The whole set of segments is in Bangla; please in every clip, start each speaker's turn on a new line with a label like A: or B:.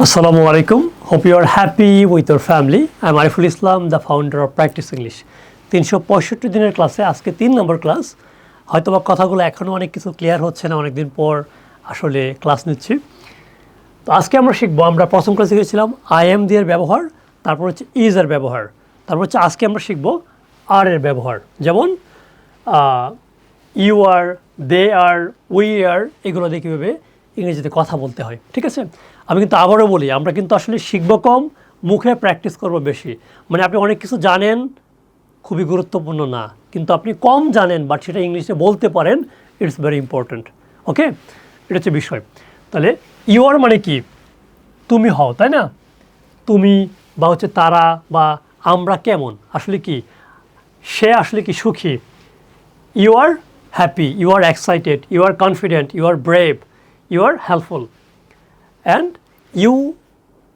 A: Assalamu alaikum. Hope you are happy with your family. I am Ariful Islam, the founder of Practice English. 365 দিনের ক্লাসে আজকে 3 নম্বর ক্লাস। হয়তো বা কথাগুলো এখনও অনেক কিছু ক্লিয়ার হচ্ছে না, অনেক দিন পর আসলে ক্লাস নিচ্ছি। তো আজকে আমরা শিখবো, আমরা প্রথম ক্লাসে শিখেছিলাম আই এম দিয়ে ব্যবহার, তারপর হচ্ছে ইজ এর ব্যবহার, তারপর হচ্ছে আজকে আমরা শিখবো আর এর ব্যবহার। যেমন you R, they R, we are, এগুলো দিয়ে কীভাবে ইংরেজিতে কথা বলতে হয়। ঠিক আছে, আমি কিন্তু আবারও বলি, আমরা কিন্তু আসলে শিখবো কম, মুখে প্র্যাকটিস করবো বেশি। মানে আপনি অনেক কিছু জানেন, খুবই গুরুত্বপূর্ণ না, কিন্তু আপনি কম জানেন বাট সেটা ইংলিশে বলতে পারেন, ইটস ভেরি ইম্পর্ট্যান্ট। ওকে, এটা হচ্ছে বিষয়। তাহলে ইউ আর মানে কি? তুমি হও, তাই না? তুমি বা হচ্ছে তারা বা আমরা কেমন, আসলে কি সে আসলে কি সুখী। You are happy, you are excited, you are confident, you are brave, you are helpful and you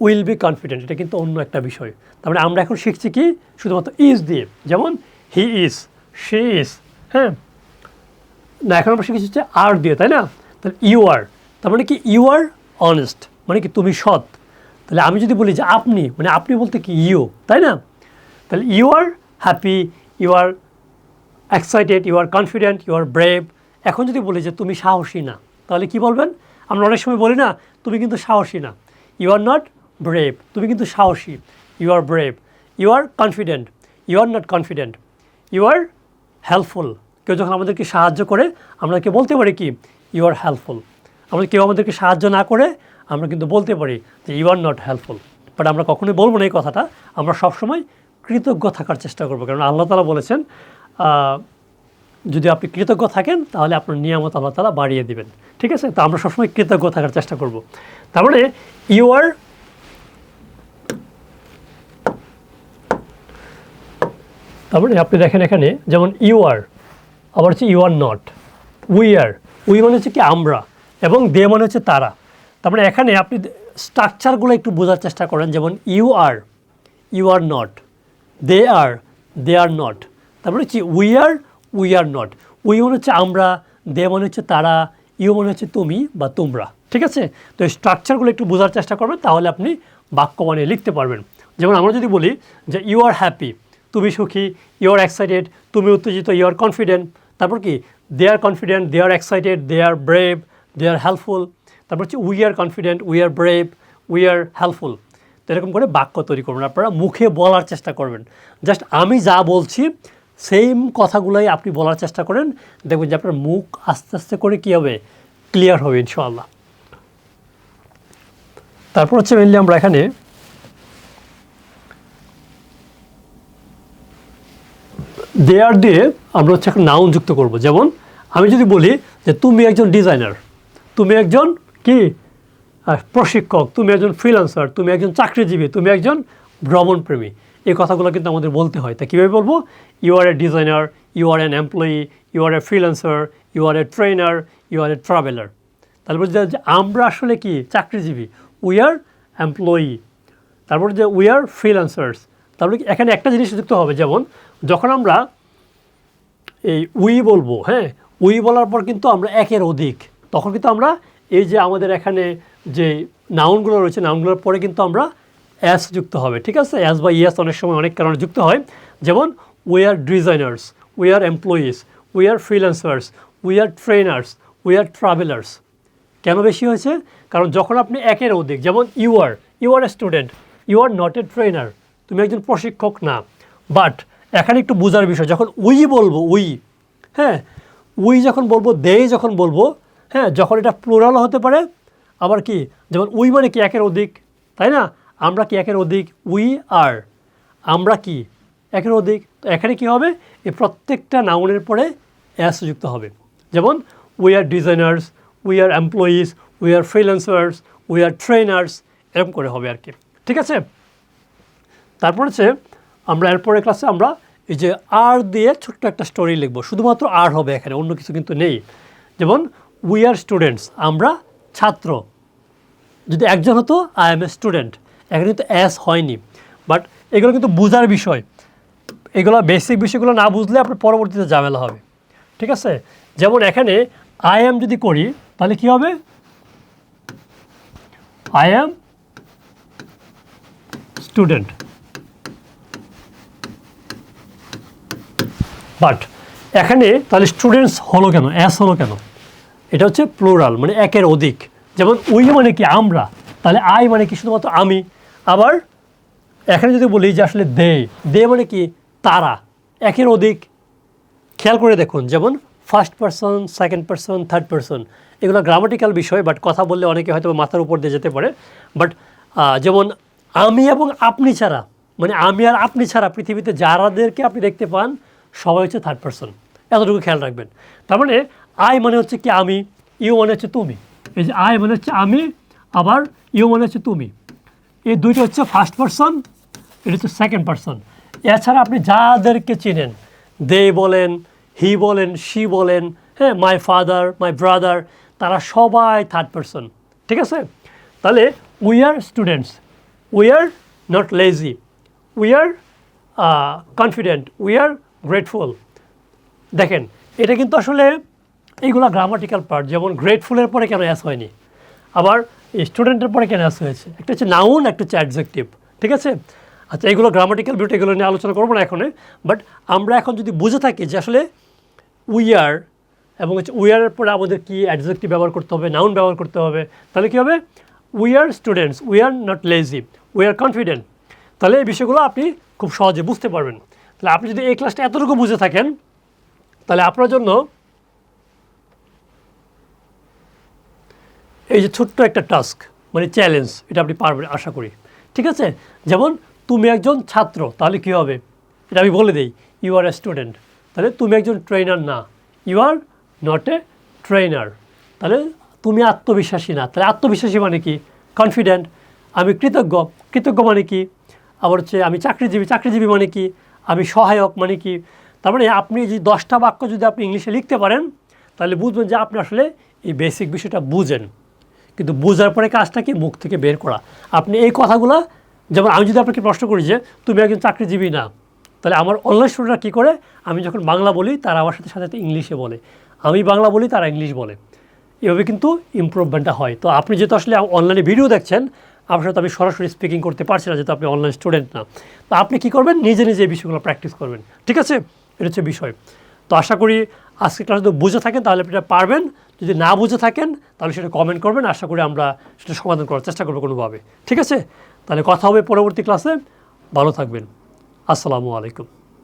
A: will be confident. এটা কিন্তু অন্য একটা বিষয়। তার মানে আমরা এখন শিখছি কি শুধুমাত্র ইজ দিয়ে, যেমন হি ইজ, শি ইজ। হ্যাঁ না, এখন আমরা শিখেছি হচ্ছে আর দিয়ে, তাই না? তাহলে ইউ আর, তার মানে কি ইউ আর অনেস্ট, মানে কি তুমি সৎ। তাহলে আমি যদি বলি যে আপনি, মানে আপনি বলতে কি ইউ, তাই না? তাহলে you are happy, you are excited, you are confident, you are brave. এখন যদি বলি যে তুমি সাহসী না, তাহলে কি বলবেন? আমরা অনেক সময় বলি না, তুমি কিন্তু সাহসী না, ইউ আর নট ব্রেভ, তুমি কিন্তু সাহসী, you are brave. You are confident, you are not confident, you are helpful. কেউ যখন আমাদেরকে সাহায্য করে আমাদেরকে বলতে পারি কি ইউ আর হেল্পফুল। আমাদের কেউ আমাদেরকে সাহায্য না করে আমরা কিন্তু বলতে পারি যে you are not helpful. But আমরা কখনোই বলবো না এই কথাটা, আমরা সবসময় কৃতজ্ঞ থাকার চেষ্টা করবো। কারণ আল্লাহ তাআলা বলেছেন যদি আপনি কৃতজ্ঞ থাকেন তাহলে আপনার নিয়ামত আল্লাহ তাআলা বাড়িয়ে দিবেন। ঠিক আছে, তো আমরা সবসময় কৃতজ্ঞ থাকার চেষ্টা করব। তারপরে ইউ আর, তারপরে আপনি দেখেন এখানে যেমন ইউ আর, আবার হচ্ছে you are not, we are, we মানে হচ্ছে কি আমরা, এবং দে মানে হচ্ছে তারা। তারপরে এখানে আপনি স্ট্রাকচারগুলো একটু বোঝার চেষ্টা করেন। যেমন you are not, they are not, তারপরে হচ্ছে উই আর নট। উই মানে হচ্ছে আমরা, দে মানে হচ্ছে তারা, ইউ মানে হচ্ছে তুমি বা তোমরা। ঠিক আছে, তো এই স্ট্রাকচারগুলো একটু বোঝার চেষ্টা করবেন, তাহলে আপনি বাক্য বানিয়ে লিখতে পারবেন। যেমন আমরা যদি বলি যে ইউ আর হ্যাপি, তুমি সুখী, ইউ আর এক্সাইটেড, তুমি উত্তেজিত, ইউ আর কনফিডেন্ট। তারপর কি they are confident, they are excited, they are brave, they are helpful. তারপর হচ্ছে we are confident, we are brave, we are helpful. তো এরকম করে বাক্য তৈরি করবেন, আপনারা মুখে বলার চেষ্টা করবেন। জাস্ট আমি যা বলছি সেম কথাগুলোই আপনি বলার চেষ্টা করেন, দেখবেন যে আপনার মুখ আস্তে আস্তে করে কী হবে, ক্লিয়ার হবে ইনশাআল্লাহ। তারপর হচ্ছে মেনলি আমরা এখানে দে আর দিয়ে আমরা হচ্ছে একটা নাউন যুক্ত করব। যেমন আমি যদি বলি যে তুমি একজন ডিজাইনার, তুমি একজন কি প্রশিক্ষক, তুমি একজন ফ্রিল্যান্সার, তুমি একজন চাকরিজীবী, তুমি একজন ভ্রমণপ্রেমী, এই কথাগুলো কিন্তু আমাদের বলতে হয়। তা কীভাবে বলবো? You are a designer, you are an employee, you are a freelancer, you are a trainer, you are a traveller. তাহলে বলছি যে আমরা আসলে কি চাকরিজীবী, উই আর এমপ্লয়ি। তারপর যে উই আর ফ্রিল্যান্সার্স। তারপরে এখানে একটা জিনিস যুক্ত হবে, যেমন যখন আমরা এই উই বলবো, হ্যাঁ উই বলার পর কিন্তু আমরা একের অধিক, তখন কিন্তু আমরা এই যে আমাদের এখানে যে নাউনগুলো রয়েছে, নাউনগুলোর পরে কিন্তু আমরা অ্যাস যুক্ত হবে। ঠিক আছে, অ্যাস বা ইয়েস অনেক সময় অনেক কারণে যুক্ত হয়। যেমন we are designers, we are employees, we are freelancers, we are trainers, we are travellers. কেন বেশি হয়েছে? কারণ যখন আপনি একের অধিক, যেমন you are a student, you are not a trainer, তুমি একজন প্রশিক্ষক না। বাট এখানে একটু বোঝার বিষয়, যখন উই বলবো, হ্যাঁ উই যখন বলবো, দে যখন বলবো, হ্যাঁ যখন এটা প্লুরাল হতে পারে, আবার কি যেমন উই মানে কি একের অধিক, তাই না? আমরা কি একের অধিক, উই আর, আমরা কি একের অধিক। তো এখানে কি হবে, এই প্রত্যেকটা নাউনের পরে অ্যাস যুক্ত হবে। যেমন we are designers, we are employees, we are freelancers, we are trainers, এরকম করে হবে আর কি। ঠিক আছে, তারপর হচ্ছে আমরা এরপরে ক্লাসে আমরা এই যে আর দিয়ে ছোট্ট একটা স্টোরি লিখবো, শুধুমাত্র আর হবে এখানে, অন্য কিছু কিন্তু নেই। যেমন উই আর স্টুডেন্টস, আমরা ছাত্র। যদি একজন হতো আই এম এ স্টুডেন্ট, এখানে কিন্তু অ্যাস হয়নি। বাট এগুলো কিন্তু বোঝার বিষয়, এগুলো বেসিক বিষয়গুলো না বুঝলে আপনার পরবর্তীতে ঝামেলা হবে। ঠিক আছে, যেমন এখানে আই এম যদি করি তাহলে কি হবে, আই এম স্টুডেন্ট। বাট এখানে তাহলে স্টুডেন্টস হলো কেন, এস হলো কেন? এটা হচ্ছে প্লুরাল, মানে একের অধিক। যেমন উই মানে কি আমরা, তাহলে আই মানে কি শুধুমাত্র আমি। আবার এখানে যদি বলি যে আসলে দে মানে কি তারা, একের অধিক। খেয়াল করে দেখুন, যেমন first person, second person, third person, এগুলো গ্রামাটিক্যাল বিষয়, বাট কথা বললে অনেকে হয়তো মাথার উপর দিয়ে যেতে পারে। বাট যেমন আমি এবং আপনি ছাড়া, মানে আমি আর আপনি ছাড়া পৃথিবীতে যারাদেরকে আপনি দেখতে পান সবাই হচ্ছে থার্ড পারসন, এতটুকু খেয়াল রাখবেন। তার মানে আই মানে হচ্ছে কি আমি, ইউ মানে হচ্ছে তুমি। এই যে আই মানে হচ্ছে আমি, আবার ইউ মানে হচ্ছে তুমি, এই দুইটা হচ্ছে ফার্স্ট পারসন, এটা হচ্ছে সেকেন্ড পারসন। এছাড়া আপনি যাদেরকে চেনেন, দে বলেন, হি বলেন, শি বলেন, হ্যাঁ, মাই ফাদার, মাই ব্রাদার, তারা সবাই থার্ড পারসন। ঠিক আছে? তাহলে we are students, we are not lazy, we are confident, we R grateful. দেখেন, এটা কিন্তু আসলে এইগুলো গ্রামাটিক্যাল পার্ট। যেমন গ্রেটফুলের পরে কেন অ্যাস হয়নি, আবার স্টুডেন্টের পরে কেন অ্যাস হয়েছে, একটা হচ্ছে নাউন, একটা হচ্ছে অ্যাডজেক্টিভ। ঠিক আছে? আচ্ছা, এগুলো গ্রামাটিক্যাল বিউটি, এগুলো নিয়ে আলোচনা করবো না এখনে। বাট আমরা এখন যদি বুঝে থাকি যে আসলে উই আর এবং হচ্ছে উই আরের পরে আমাদের কি অ্যাডজেক্টিভ ব্যবহার করতে হবে, নাউন ব্যবহার করতে হবে, তাহলে কী হবে? We are students, we are not lazy, we are confident. তাহলে এই বিষয়গুলো আপনি খুব সহজে বুঝতে পারবেন। তাহলে আপনি যদি এই ক্লাসটা এতটুকু বুঝে থাকেন, তাহলে আপনার জন্য এই যে ছোট্ট একটা টাস্ক, মানে চ্যালেঞ্জ, এটা আপনি পারবেন আশা করি। ঠিক আছে? যেমন তুমি একজন ছাত্র, তাহলে কী হবে এটা আমি বলে দিই, ইউ আর এ স্টুডেন্ট। তাহলে তুমি একজন ট্রেনার না, you are not a trainer. তাহলে তুমি আত্মবিশ্বাসী না, তাহলে আত্মবিশ্বাসী মানে কি? কনফিডেন্ট। আমি কৃতজ্ঞ, কৃতজ্ঞ মানে কি? আবার হচ্ছে আমি চাকরিজীবী, চাকরিজীবী মানে কি? আমি সহায়ক মানে কি? তার মানে আপনি যে 10টা বাক্য যদি আপনি ইংলিশে লিখতে পারেন, তাহলে বুঝবেন যে আপনি আসলে এই বেসিক বিষয়টা বুঝেন। কিন্তু বোঝার পরে কাজটা কি? মুখ থেকে বের করা। আপনি এই কথাগুলো, যেমন আমি যদি আপনাকে প্রশ্ন করি যে তুমি একজন চাকরিজীবী না, তাহলে আমার অনলাইন স্টুডেন্টরা কী করে? আমি যখন বাংলা বলি তারা আমার সাথে সাথে ইংলিশে বলে, আমি বাংলা বলি তারা ইংলিশ বলে, এভাবে কিন্তু ইমপ্রুভমেন্টটা হয়। তো আপনি যেহেতু আসলে অনলাইনে ভিডিও দেখছেন, আপনার সাথে আমি সরাসরি স্পিকিং করতে পারছি না, যেহেতু আপনি অনলাইন স্টুডেন্ট না। তো আপনি কী করবেন? নিজে নিজে এই বিষয়গুলো প্র্যাকটিস করবেন। ঠিক আছে? এটা হচ্ছে বিষয়। তো আশা করি আজকে ক্লাস যদি বুঝে থাকেন তাহলে আপনি এটা পারবেন। যদি না বুঝে থাকেন তাহলে সেটা কমেন্ট করবেন, আশা করি আমরা সেটা সমাধান করার চেষ্টা করবো কোনোভাবে। ঠিক আছে? তাহলে কথা হবে পরবর্তী ক্লাসে। ভালো থাকবেন। আসসালামু আলাইকুম।